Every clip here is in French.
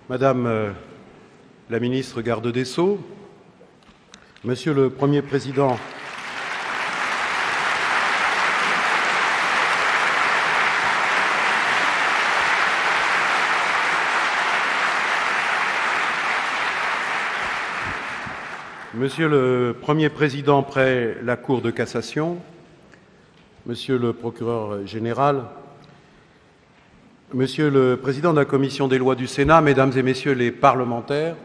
Madame la ministre garde des Sceaux, Monsieur le Premier président, Monsieur le Premier président près la Cour de cassation, Monsieur le procureur général, Monsieur le Président de la Commission des lois du Sénat, Mesdames et Messieurs les parlementaires,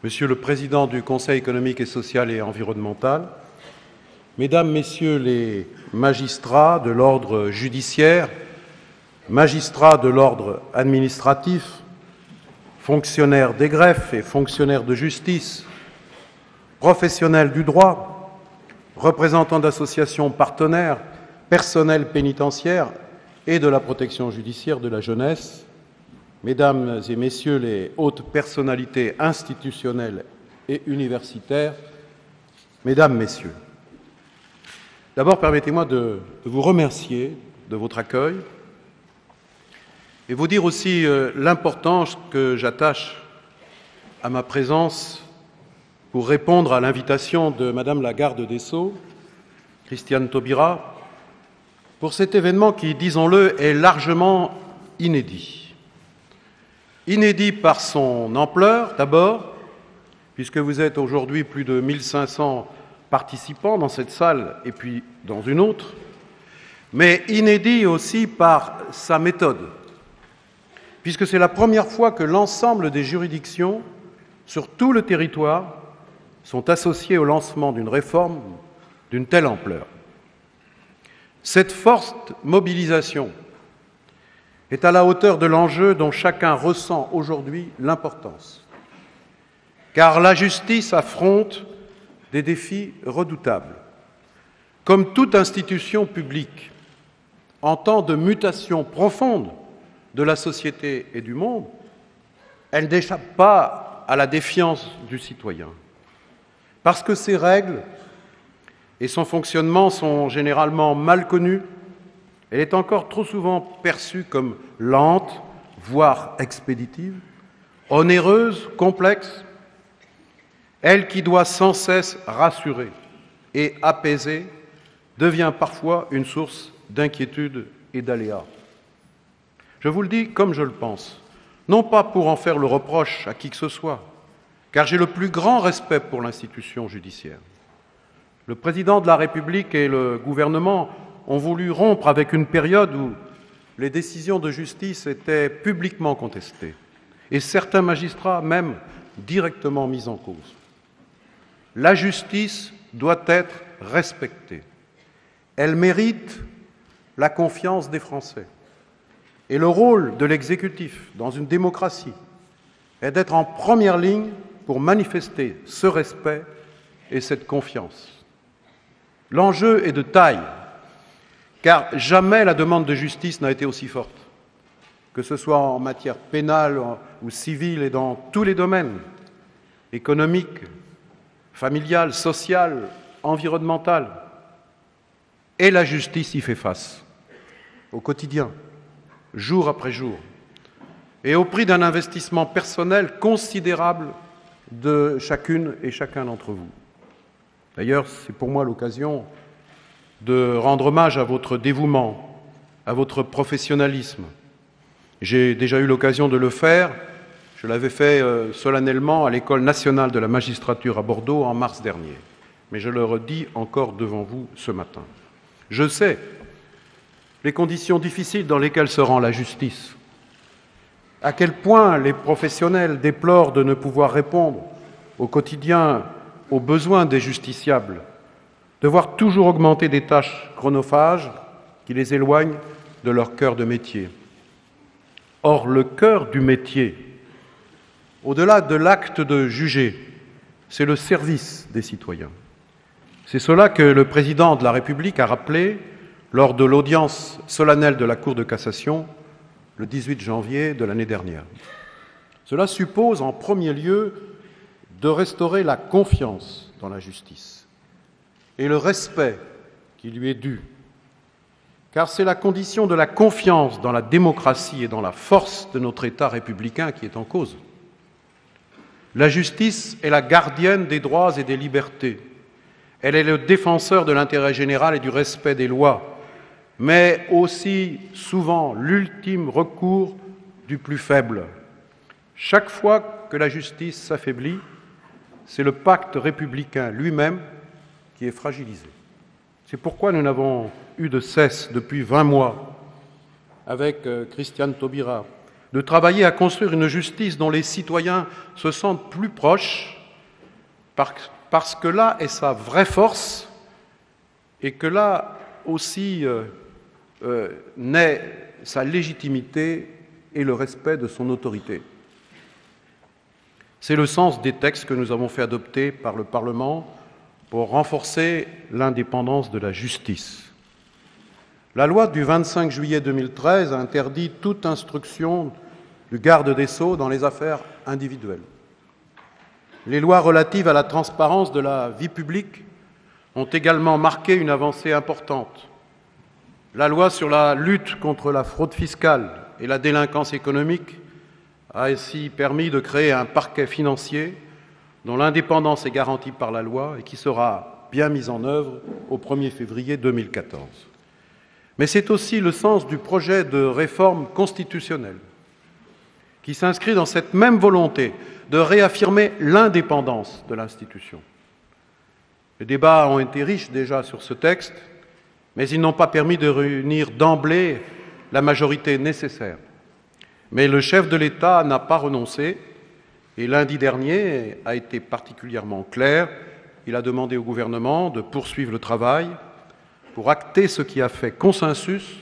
Monsieur le Président du Conseil économique et social et environnemental, Mesdames, Messieurs les magistrats de l'ordre judiciaire, magistrats de l'ordre administratif, fonctionnaires des greffes et fonctionnaires de justice, professionnels du droit, représentants d'associations partenaires, personnel pénitentiaire et de la protection judiciaire de la jeunesse, Mesdames et Messieurs les hautes personnalités institutionnelles et universitaires, Mesdames, Messieurs. D'abord, permettez-moi de vous remercier de votre accueil et vous dire aussi l'importance que j'attache à ma présence pour répondre à l'invitation de Madame la garde des Sceaux, Christiane Taubira, pour cet événement qui, disons-le, est largement inédit. Inédit par son ampleur, d'abord, puisque vous êtes aujourd'hui plus de 1500 participants dans cette salle et puis dans une autre, mais inédit aussi par sa méthode, puisque c'est la première fois que l'ensemble des juridictions sur tout le territoire sont associées au lancement d'une réforme d'une telle ampleur. Cette forte mobilisation est à la hauteur de l'enjeu dont chacun ressent aujourd'hui l'importance, car la justice affronte des défis redoutables. Comme toute institution publique, en temps de mutation profonde de la société et du monde, elle n'échappe pas à la défiance du citoyen, parce que ses règles et son fonctionnement sont généralement mal connus. Elle est encore trop souvent perçue comme lente, voire expéditive, onéreuse, complexe, elle qui doit sans cesse rassurer et apaiser, devient parfois une source d'inquiétude et d'aléas. Je vous le dis comme je le pense, non pas pour en faire le reproche à qui que ce soit, car j'ai le plus grand respect pour l'institution judiciaire. Le président de la République et le gouvernement ont voulu rompre avec une période où les décisions de justice étaient publiquement contestées et certains magistrats même directement mis en cause. La justice doit être respectée. Elle mérite la confiance des Français. Et le rôle de l'exécutif dans une démocratie est d'être en première ligne pour manifester ce respect et cette confiance. L'enjeu est de taille, car jamais la demande de justice n'a été aussi forte, que ce soit en matière pénale ou civile et dans tous les domaines, économiques, familial, social, environnemental. Et la justice y fait face, au quotidien, jour après jour, et au prix d'un investissement personnel considérable de chacune et chacun d'entre vous. D'ailleurs, c'est pour moi l'occasion de rendre hommage à votre dévouement, à votre professionnalisme. J'ai déjà eu l'occasion de le faire. Je l'avais fait solennellement à l'École nationale de la magistrature à Bordeaux en mars dernier. Mais je le redis encore devant vous ce matin. Je sais les conditions difficiles dans lesquelles se rend la justice, à quel point les professionnels déplorent de ne pouvoir répondre au quotidien aux besoins des justiciables, de voir toujours augmenter des tâches chronophages qui les éloignent de leur cœur de métier. Or, le cœur du métier, au-delà de l'acte de juger, c'est le service des citoyens. C'est cela que le président de la République a rappelé lors de l'audience solennelle de la Cour de cassation le 18 janvier de l'année dernière. Cela suppose en premier lieu de restaurer la confiance dans la justice et le respect qui lui est dû, car c'est la condition de la confiance dans la démocratie et dans la force de notre État républicain qui est en cause. La justice est la gardienne des droits et des libertés. Elle est le défenseur de l'intérêt général et du respect des lois, mais aussi souvent l'ultime recours du plus faible. Chaque fois que la justice s'affaiblit, c'est le pacte républicain lui-même qui est fragilisé. C'est pourquoi nous n'avons eu de cesse depuis 20 mois, avec Christiane Taubira, de travailler à construire une justice dont les citoyens se sentent plus proches, parce que là est sa vraie force et que là aussi naît sa légitimité et le respect de son autorité. C'est le sens des textes que nous avons fait adopter par le Parlement pour renforcer l'indépendance de la justice. La loi du 25 juillet 2013 a interdit toute instruction du garde des Sceaux dans les affaires individuelles. Les lois relatives à la transparence de la vie publique ont également marqué une avancée importante. La loi sur la lutte contre la fraude fiscale et la délinquance économique a ainsi permis de créer un parquet financier dont l'indépendance est garantie par la loi et qui sera bien mise en œuvre au 1er février 2014. Mais c'est aussi le sens du projet de réforme constitutionnelle qui s'inscrit dans cette même volonté de réaffirmer l'indépendance de l'institution. Les débats ont été riches déjà sur ce texte, mais ils n'ont pas permis de réunir d'emblée la majorité nécessaire. Mais le chef de l'État n'a pas renoncé et lundi dernier a été particulièrement clair. Il a demandé au gouvernement de poursuivre le travail pour acter ce qui a fait consensus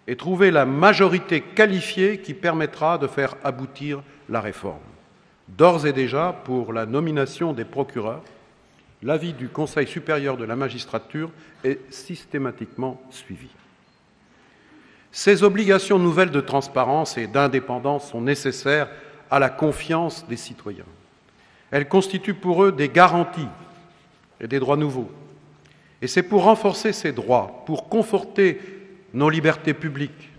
et trouver la majorité qualifiée qui permettra de faire aboutir la réforme. D'ores et déjà, pour la nomination des procureurs, l'avis du Conseil supérieur de la magistrature est systématiquement suivi. Ces obligations nouvelles de transparence et d'indépendance sont nécessaires à la confiance des citoyens. Elles constituent pour eux des garanties et des droits nouveaux. Et c'est pour renforcer ces droits, pour conforter nos libertés publiques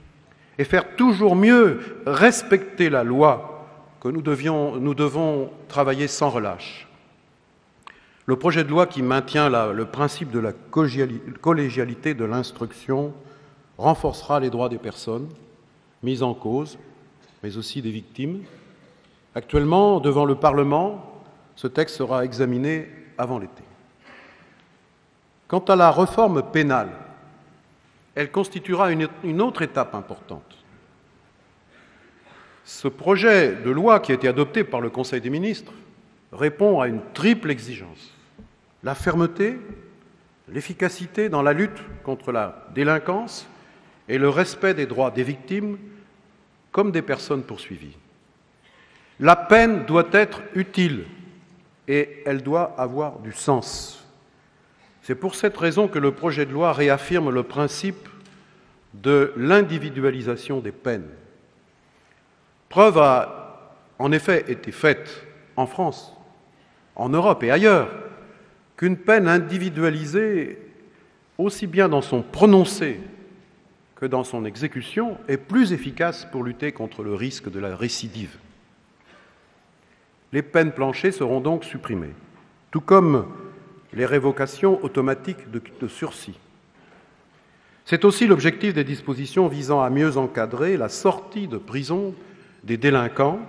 et faire toujours mieux respecter la loi que nous devons travailler sans relâche. Le projet de loi qui maintient le principe de la collégialité de l'instruction renforcera les droits des personnes mises en cause, mais aussi des victimes. Actuellement, devant le Parlement, ce texte sera examiné avant l'été. Quant à la réforme pénale, elle constituera une autre étape importante. Ce projet de loi qui a été adopté par le Conseil des ministres répond à une triple exigence: la fermeté, l'efficacité dans la lutte contre la délinquance et le respect des droits des victimes comme des personnes poursuivies. La peine doit être utile et elle doit avoir du sens. C'est pour cette raison que le projet de loi réaffirme le principe de l'individualisation des peines. Preuve a en effet été faite en France, en Europe et ailleurs, qu'une peine individualisée, aussi bien dans son prononcé que dans son exécution, est plus efficace pour lutter contre le risque de la récidive. Les peines planchers seront donc supprimées, tout comme les révocations automatiques de sursis. C'est aussi l'objectif des dispositions visant à mieux encadrer la sortie de prison des délinquants.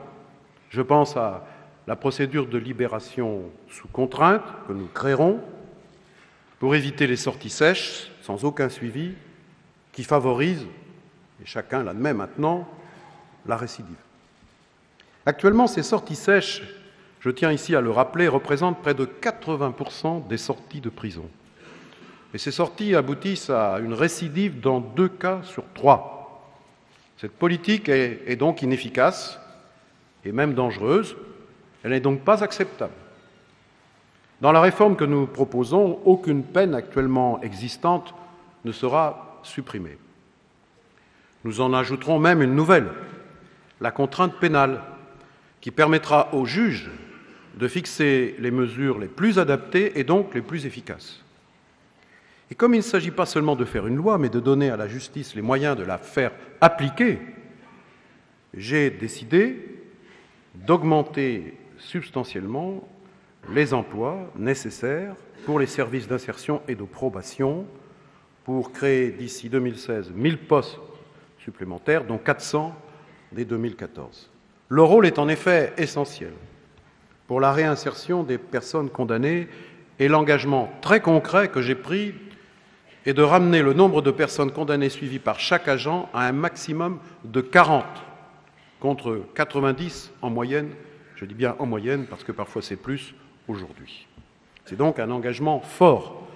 Je pense à la procédure de libération sous contrainte que nous créerons pour éviter les sorties sèches, sans aucun suivi, qui favorisent, et chacun l'admet maintenant, la récidive. Actuellement, ces sorties sèches, je tiens ici à le rappeler, représentent près de 80% des sorties de prison. Et ces sorties aboutissent à une récidive dans 2 cas sur 3. Cette politique est donc inefficace et même dangereuse. Elle n'est donc pas acceptable. Dans la réforme que nous proposons, aucune peine actuellement existante ne sera supprimée. Nous en ajouterons même une nouvelle, la contrainte pénale, qui permettra aux juges de fixer les mesures les plus adaptées et donc les plus efficaces. Et comme il ne s'agit pas seulement de faire une loi, mais de donner à la justice les moyens de la faire appliquer, j'ai décidé d'augmenter substantiellement les emplois nécessaires pour les services d'insertion et de probation pour créer d'ici 2016 1000 postes supplémentaires, dont 400 dès 2014. Le rôle est en effet essentiel pour la réinsertion des personnes condamnées et l'engagement très concret que j'ai pris est de ramener le nombre de personnes condamnées suivies par chaque agent à un maximum de 40, contre 90 en moyenne, je dis bien en moyenne parce que parfois c'est plus aujourd'hui. C'est donc un engagement fort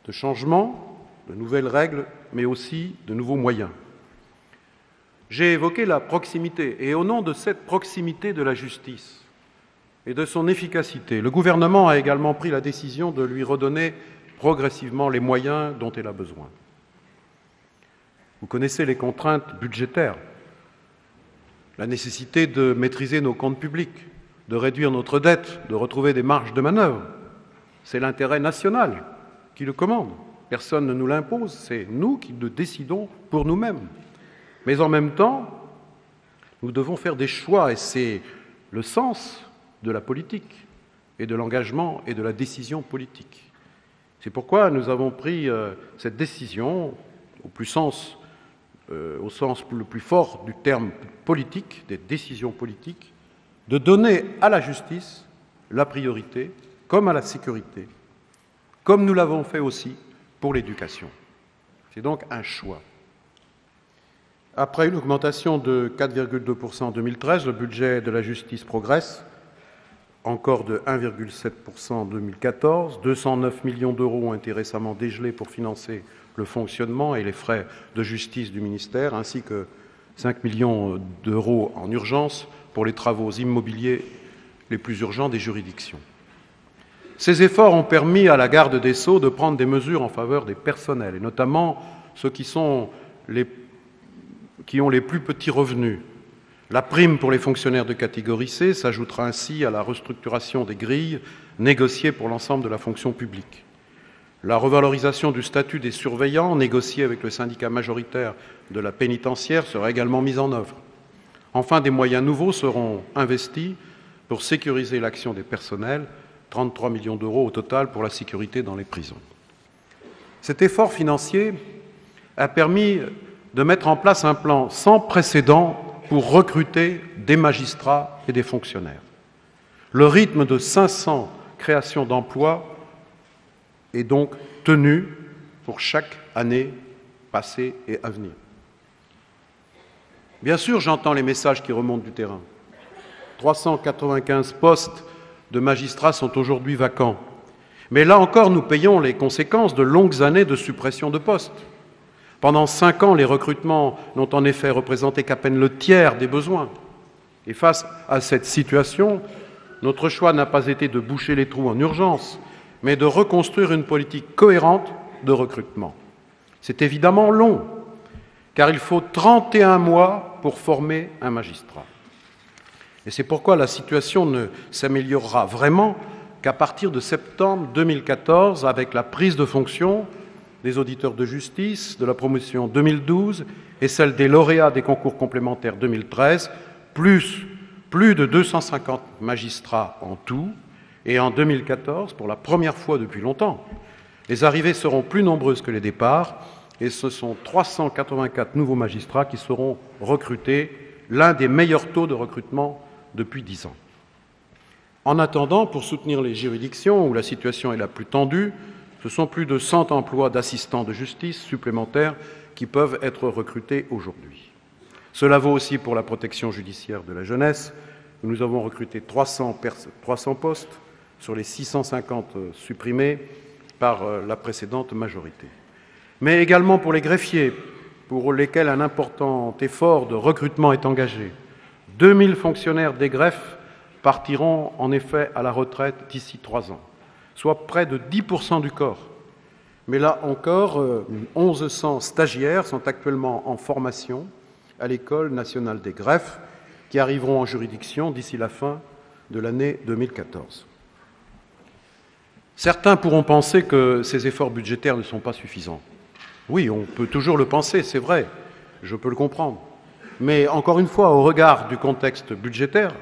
de changement, de nouvelles règles, mais aussi de nouveaux moyens. J'ai évoqué la proximité, et au nom de cette proximité de la justice et de son efficacité, le gouvernement a également pris la décision de lui redonner progressivement les moyens dont elle a besoin. Vous connaissez les contraintes budgétaires, la nécessité de maîtriser nos comptes publics, de réduire notre dette, de retrouver des marges de manœuvre. C'est l'intérêt national qui le commande. Personne ne nous l'impose, c'est nous qui le décidons pour nous-mêmes. Mais en même temps, nous devons faire des choix, et c'est le sens de la politique et de l'engagement et de la décision politique. C'est pourquoi nous avons pris cette décision au sens le plus fort du terme politique, des décisions politiques, de donner à la justice la priorité, comme à la sécurité, comme nous l'avons fait aussi pour l'éducation. C'est donc un choix. Après une augmentation de 4,2% en 2013, le budget de la justice progresse, encore de 1,7% en 2014. 209 millions d'euros ont été récemment dégelés pour financer le fonctionnement et les frais de justice du ministère, ainsi que 5 millions d'euros en urgence pour les travaux immobiliers les plus urgents des juridictions. Ces efforts ont permis à la garde des Sceaux de prendre des mesures en faveur des personnels, et notamment ceux qui ont les plus petits revenus. La prime pour les fonctionnaires de catégorie C s'ajoutera ainsi à la restructuration des grilles négociées pour l'ensemble de la fonction publique. La revalorisation du statut des surveillants, négociée avec le syndicat majoritaire de la pénitentiaire, sera également mise en œuvre. Enfin, des moyens nouveaux seront investis pour sécuriser l'action des personnels, 33 millions d'euros au total pour la sécurité dans les prisons. Cet effort financier a permis de mettre en place un plan sans précédent pour recruter des magistrats et des fonctionnaires. Le rythme de 500 créations d'emplois est donc tenu pour chaque année passée et à venir. Bien sûr, j'entends les messages qui remontent du terrain. 395 postes de magistrats sont aujourd'hui vacants. Mais là encore, nous payons les conséquences de longues années de suppression de postes. Pendant 5 ans, les recrutements n'ont en effet représenté qu'à peine le tiers des besoins. Et face à cette situation, notre choix n'a pas été de boucher les trous en urgence, mais de reconstruire une politique cohérente de recrutement. C'est évidemment long, car il faut 31 mois pour former un magistrat. Et c'est pourquoi la situation ne s'améliorera vraiment qu'à partir de septembre 2014, avec la prise de fonction des auditeurs de justice de la promotion 2012 et celle des lauréats des concours complémentaires 2013, plus de 250 magistrats en tout, et en 2014, pour la première fois depuis longtemps, les arrivées seront plus nombreuses que les départs, et ce sont 384 nouveaux magistrats qui seront recrutés, l'un des meilleurs taux de recrutement depuis 10 ans. En attendant, pour soutenir les juridictions où la situation est la plus tendue, ce sont plus de 100 emplois d'assistants de justice supplémentaires qui peuvent être recrutés aujourd'hui. Cela vaut aussi pour la protection judiciaire de la jeunesse, où nous avons recruté 300 postes sur les 650 supprimés par la précédente majorité. Mais également pour les greffiers, pour lesquels un important effort de recrutement est engagé. 2000 fonctionnaires des greffes partiront en effet à la retraite d'ici 3 ans, soit près de 10% du corps. Mais là encore, 1100 stagiaires sont actuellement en formation à l'École nationale des greffes, qui arriveront en juridiction d'ici la fin de l'année 2014. Certains pourront penser que ces efforts budgétaires ne sont pas suffisants. Oui, on peut toujours le penser, c'est vrai, je peux le comprendre. Mais encore une fois, au regard du contexte budgétaire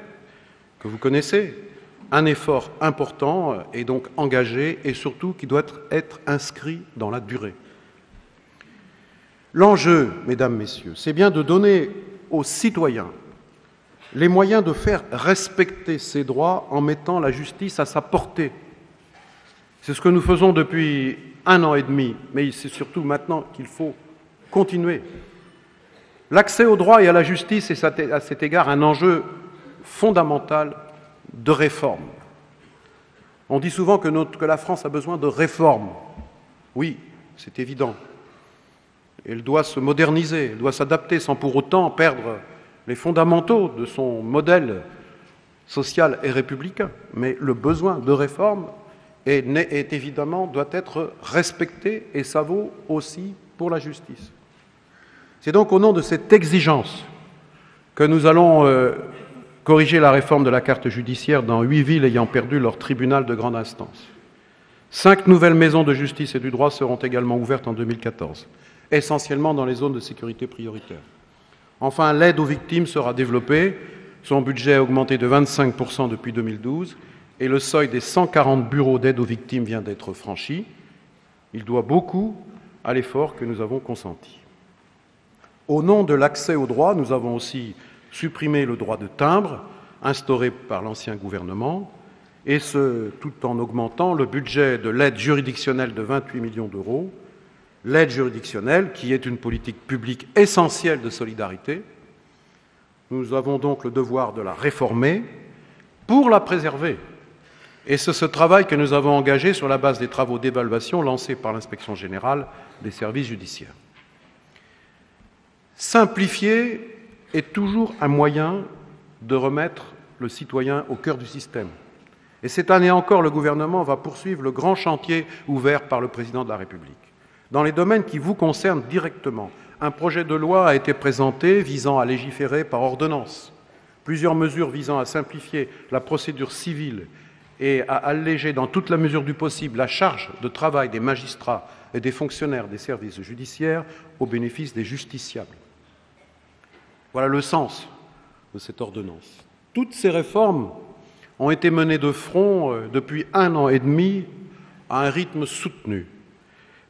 que vous connaissez, un effort important est donc engagé et surtout qui doit être inscrit dans la durée. L'enjeu, mesdames, messieurs, c'est bien de donner aux citoyens les moyens de faire respecter ses droits en mettant la justice à sa portée. C'est ce que nous faisons depuis 1 an et demi, mais c'est surtout maintenant qu'il faut continuer. L'accès au droit et à la justice est à cet égard un enjeu fondamental de réforme. On dit souvent que la France a besoin de réformes. Oui, c'est évident. Elle doit se moderniser, elle doit s'adapter sans pour autant perdre les fondamentaux de son modèle social et républicain. Mais le besoin de réforme est évidemment, doit être respecté et ça vaut aussi pour la justice. C'est donc au nom de cette exigence que nous allons corriger la réforme de la carte judiciaire dans 8 villes ayant perdu leur tribunal de grande instance. 5 nouvelles maisons de justice et du droit seront également ouvertes en 2014, essentiellement dans les zones de sécurité prioritaire. Enfin, l'aide aux victimes sera développée, son budget a augmenté de 25% depuis 2012 et le seuil des 140 bureaux d'aide aux victimes vient d'être franchi. Il doit beaucoup à l'effort que nous avons consenti. Au nom de l'accès au droit, nous avons aussi supprimé le droit de timbre, instauré par l'ancien gouvernement, et ce, tout en augmentant le budget de l'aide juridictionnelle de 28 millions d'euros, l'aide juridictionnelle qui est une politique publique essentielle de solidarité. Nous avons donc le devoir de la réformer pour la préserver. Et c'est ce travail que nous avons engagé sur la base des travaux d'évaluation lancés par l'Inspection générale des services judiciaires. Simplifier est toujours un moyen de remettre le citoyen au cœur du système. Et cette année encore, le gouvernement va poursuivre le grand chantier ouvert par le président de la République. Dans les domaines qui vous concernent directement, un projet de loi a été présenté visant à légiférer par ordonnance. Plusieurs mesures visant à simplifier la procédure civile et à alléger dans toute la mesure du possible la charge de travail des magistrats et des fonctionnaires des services judiciaires au bénéfice des justiciables. Voilà le sens de cette ordonnance. Toutes ces réformes ont été menées de front depuis 1 an et demi à un rythme soutenu.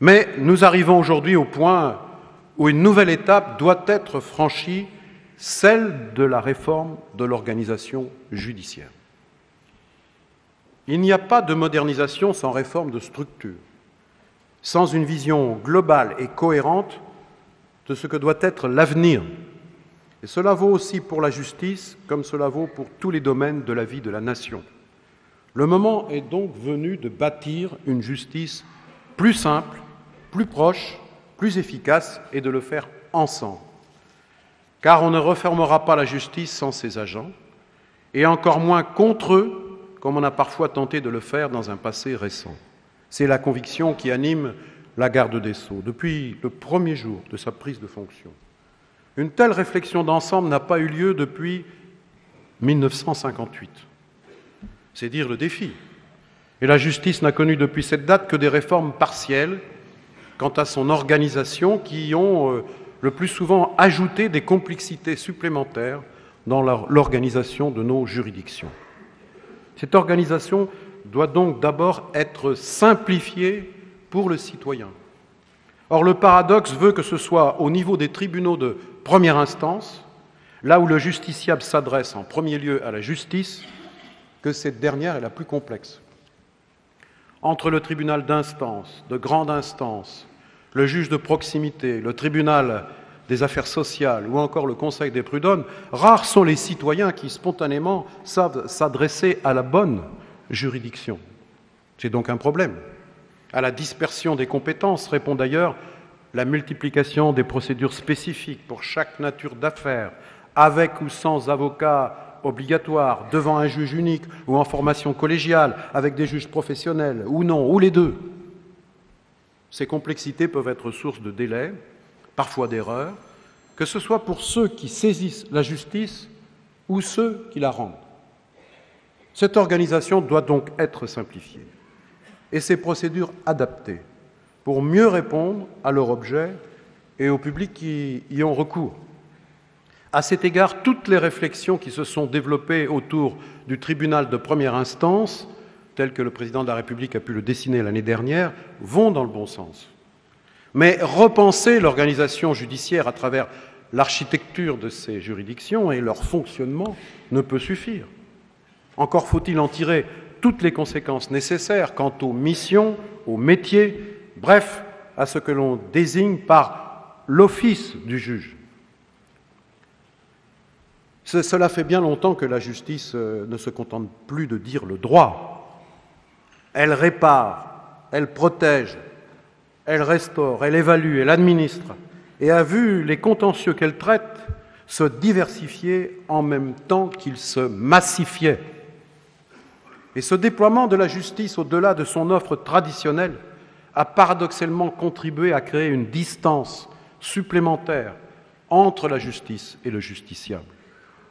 Mais nous arrivons aujourd'hui au point où une nouvelle étape doit être franchie, celle de la réforme de l'organisation judiciaire. Il n'y a pas de modernisation sans réforme de structure, sans une vision globale et cohérente de ce que doit être l'avenir. Et cela vaut aussi pour la justice, comme cela vaut pour tous les domaines de la vie de la nation. Le moment est donc venu de bâtir une justice plus simple, plus proche, plus efficace et de le faire ensemble. Car on ne reformera pas la justice sans ses agents, et encore moins contre eux, comme on a parfois tenté de le faire dans un passé récent. C'est la conviction qui anime la garde des Sceaux depuis le premier jour de sa prise de fonction. Une telle réflexion d'ensemble n'a pas eu lieu depuis 1958. C'est dire le défi. Et la justice n'a connu depuis cette date que des réformes partielles quant à son organisation qui ont le plus souvent ajouté des complexités supplémentaires dans l'organisation de nos juridictions. Cette organisation doit donc d'abord être simplifiée pour le citoyen. Or, le paradoxe veut que ce soit au niveau des tribunaux de première instance, là où le justiciable s'adresse en premier lieu à la justice, que cette dernière est la plus complexe. Entre le tribunal d'instance, de grande instance, le juge de proximité, le tribunal des affaires sociales ou encore le conseil des prud'hommes, rares sont les citoyens qui spontanément savent s'adresser à la bonne juridiction. C'est donc un problème. À la dispersion des compétences répond d'ailleurs la multiplication des procédures spécifiques pour chaque nature d'affaires, avec ou sans avocat obligatoire, devant un juge unique ou en formation collégiale, avec des juges professionnels ou non, ou les deux. Ces complexités peuvent être source de délais, parfois d'erreurs, que ce soit pour ceux qui saisissent la justice ou ceux qui la rendent. Cette organisation doit donc être simplifiée. et ces procédures adaptées pour mieux répondre à leur objet et au public qui y ont recours. À cet égard, toutes les réflexions qui se sont développées autour du tribunal de première instance, tel que le président de la République a pu le dessiner l'année dernière, vont dans le bon sens. Mais repenser l'organisation judiciaire à travers l'architecture de ces juridictions et leur fonctionnement ne peut suffire. Encore faut-il en tirer toutes les conséquences nécessaires quant aux missions, aux métiers, bref, à ce que l'on désigne par l'office du juge. Cela fait bien longtemps que la justice ne se contente plus de dire le droit. Elle répare, elle protège, elle restaure, elle évalue, elle administre, et a vu les contentieux qu'elle traite se diversifier en même temps qu'ils se massifiaient. Et ce déploiement de la justice au-delà de son offre traditionnelle a paradoxalement contribué à créer une distance supplémentaire entre la justice et le justiciable.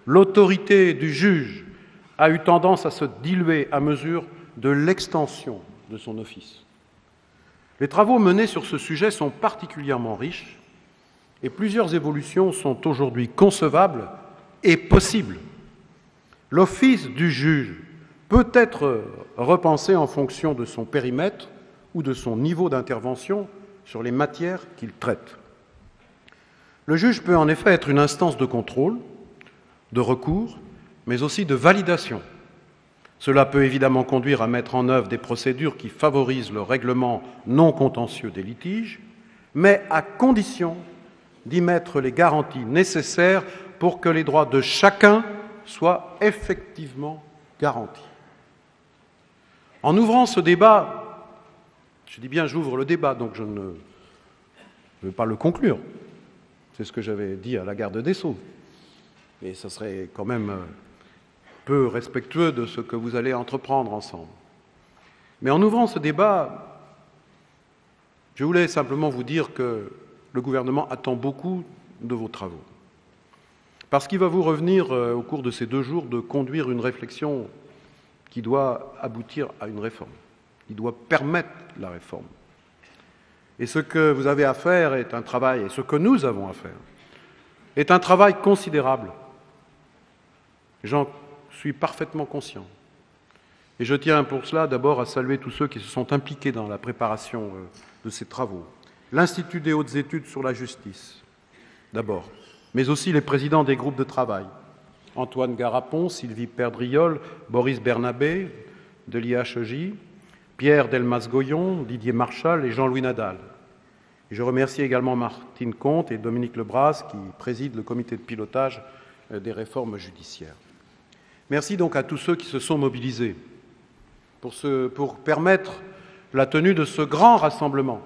L'autorité du juge a eu tendance à se diluer à mesure de l'extension de son office. Les travaux menés sur ce sujet sont particulièrement riches et plusieurs évolutions sont aujourd'hui concevables et possibles. L'office du juge peut être repensé en fonction de son périmètre ou de son niveau d'intervention sur les matières qu'il traite. Le juge peut en effet être une instance de contrôle, de recours, mais aussi de validation. Cela peut évidemment conduire à mettre en œuvre des procédures qui favorisent le règlement non contentieux des litiges, mais à condition d'y mettre les garanties nécessaires pour que les droits de chacun soient effectivement garantis. En ouvrant ce débat, je dis bien j'ouvre le débat, donc je ne veux pas le conclure, c'est ce que j'avais dit à la garde des Sceaux, et ce serait quand même peu respectueux de ce que vous allez entreprendre ensemble. Mais en ouvrant ce débat, je voulais simplement vous dire que le gouvernement attend beaucoup de vos travaux. Parce qu'il va vous revenir, au cours de ces 2 jours, de conduire une réflexion qui doit aboutir à une réforme. Il doit permettre la réforme. Et ce que vous avez à faire est un travail, et ce que nous avons à faire, est un travail considérable. J'en suis parfaitement conscient. Et je tiens pour cela d'abord à saluer tous ceux qui se sont impliqués dans la préparation de ces travaux. L'Institut des hautes études sur la justice, d'abord, mais aussi les présidents des groupes de travail, Antoine Garapon, Sylvie Perdriol, Boris Bernabé, de l'IHEJ, Pierre Delmas-Goyon, Didier Marchal et Jean-Louis Nadal. Et je remercie également Martine Comte et Dominique Lebras qui président le comité de pilotage des réformes judiciaires. Merci donc à tous ceux qui se sont mobilisés pour permettre la tenue de ce grand rassemblement,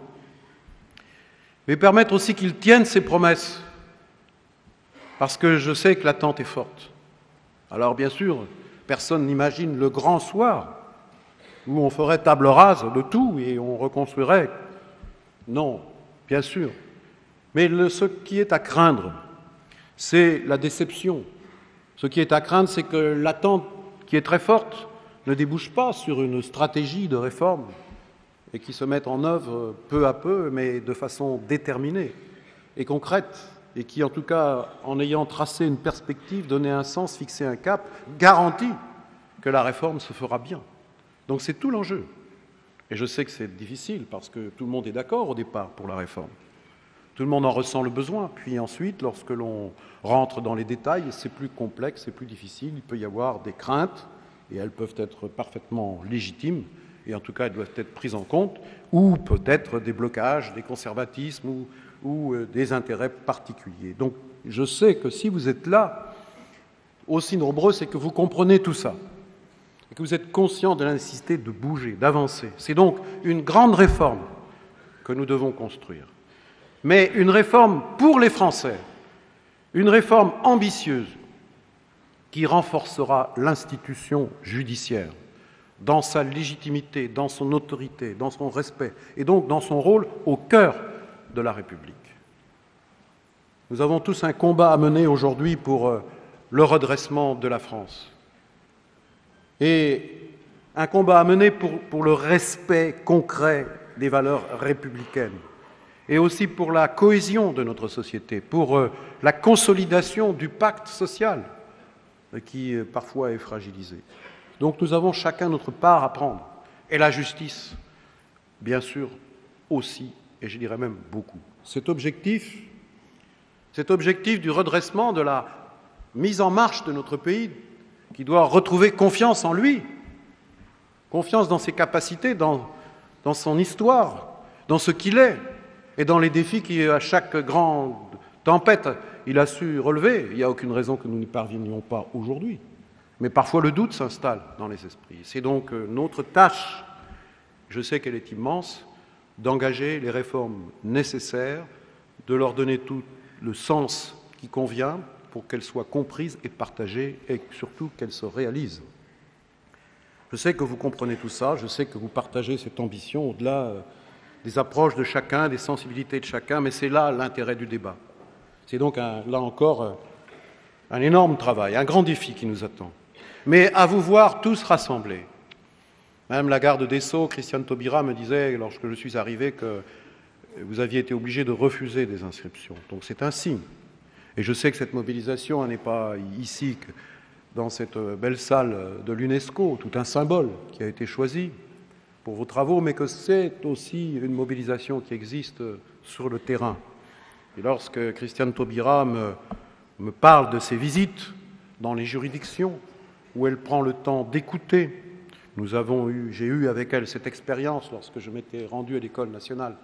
mais permettre aussi qu'il tienne ses promesses, parce que je sais que l'attente est forte. Alors bien sûr, personne n'imagine le grand soir où on ferait table rase de tout et on reconstruirait. Non, bien sûr. Mais ce qui est à craindre, c'est la déception. Ce qui est à craindre, c'est que l'attente qui est très forte ne débouche pas sur une stratégie de réforme et qui se mette en œuvre peu à peu, mais de façon déterminée et concrète, et qui, en tout cas, en ayant tracé une perspective, donné un sens, fixé un cap, garantit que la réforme se fera bien. Donc c'est tout l'enjeu. Et je sais que c'est difficile, parce que tout le monde est d'accord au départ pour la réforme. Tout le monde en ressent le besoin. Puis ensuite, lorsque l'on rentre dans les détails, c'est plus complexe, c'est plus difficile. Il peut y avoir des craintes, et elles peuvent être parfaitement légitimes, et en tout cas, elles doivent être prises en compte, ou peut-être des blocages, des conservatismes, ou des intérêts particuliers. Donc, je sais que si vous êtes là, aussi nombreux, c'est que vous comprenez tout ça, et que vous êtes conscients de la nécessité de bouger, d'avancer. C'est donc une grande réforme que nous devons construire. Mais une réforme pour les Français, une réforme ambitieuse qui renforcera l'institution judiciaire dans sa légitimité, dans son autorité, dans son respect, et donc dans son rôle au cœur de la République. Nous avons tous un combat à mener aujourd'hui pour le redressement de la France. Et un combat à mener pour le respect concret des valeurs républicaines et aussi pour la cohésion de notre société, pour la consolidation du pacte social qui parfois est fragilisé. Donc nous avons chacun notre part à prendre. Et la justice, bien sûr, aussi, et je dirais même beaucoup. Cet objectif du redressement, de la mise en marche de notre pays, qui doit retrouver confiance en lui, confiance dans ses capacités, dans son histoire, dans ce qu'il est, et dans les défis qu'à chaque grande tempête, il a su relever. Il n'y a aucune raison que nous n'y parvenions pas aujourd'hui. Mais parfois le doute s'installe dans les esprits. C'est donc notre tâche, je sais qu'elle est immense, d'engager les réformes nécessaires, de leur donner tout le sens qui convient pour qu'elles soient comprises et partagées et surtout qu'elles se réalisent. Je sais que vous comprenez tout ça, je sais que vous partagez cette ambition au-delà des approches de chacun, des sensibilités de chacun, mais c'est là l'intérêt du débat. C'est donc, là encore, un énorme travail, un grand défi qui nous attend. Mais à vous voir tous rassemblés. Madame la garde des Sceaux, Christiane Taubira, me disait, lorsque je suis arrivé, que vous aviez été obligé de refuser des inscriptions. Donc c'est un signe. Et je sais que cette mobilisation n'est pas ici, dans cette belle salle de l'UNESCO, tout un symbole qui a été choisi pour vos travaux, mais que c'est aussi une mobilisation qui existe sur le terrain. Et lorsque Christiane Taubira me parle de ses visites dans les juridictions, où elle prend le temps d'écouter, j'ai eu avec elle cette expérience lorsque je m'étais rendu à l'École nationale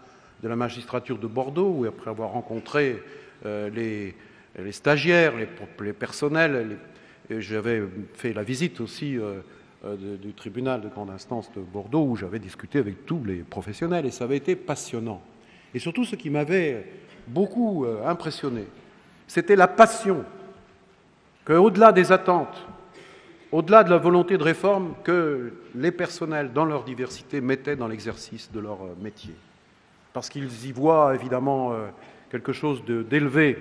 de la magistrature de Bordeaux, où après avoir rencontré les stagiaires, les personnels, j'avais fait la visite aussi du tribunal de grande instance de Bordeaux, où j'avais discuté avec tous les professionnels, et ça avait été passionnant. Et surtout, ce qui m'avait beaucoup impressionné, c'était la passion qu'au-delà des attentes, au-delà de la volonté de réforme, que les personnels, dans leur diversité, mettaient dans l'exercice de leur métier. Parce qu'ils y voient évidemment quelque chose d'élevé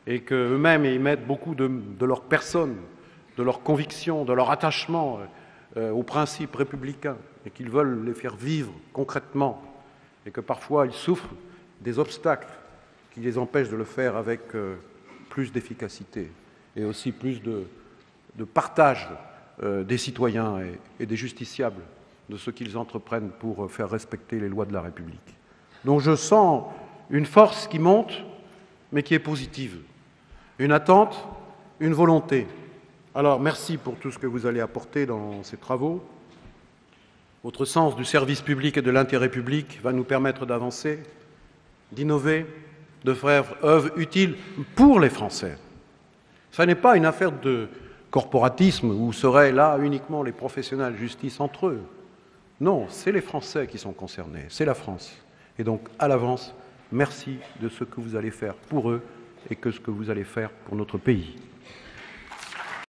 et qu'eux-mêmes y mettent beaucoup de leur personne, de leur conviction, de leur attachement aux principes républicains et qu'ils veulent les faire vivre concrètement et que parfois ils souffrent des obstacles qui les empêchent de le faire avec plus d'efficacité et aussi plus de partage des citoyens et des justiciables de ce qu'ils entreprennent pour faire respecter les lois de la République. Donc je sens une force qui monte, mais qui est positive, une attente, une volonté. Alors merci pour tout ce que vous allez apporter dans ces travaux. Votre sens du service public et de l'intérêt public va nous permettre d'avancer, d'innover, de faire œuvre utile pour les Français. Ce n'est pas une affaire de corporatisme où seraient là uniquement les professionnels de justice entre eux. Non, c'est les Français qui sont concernés, c'est la France. Et donc, à l'avance, merci de ce que vous allez faire pour eux et que ce que vous allez faire pour notre pays.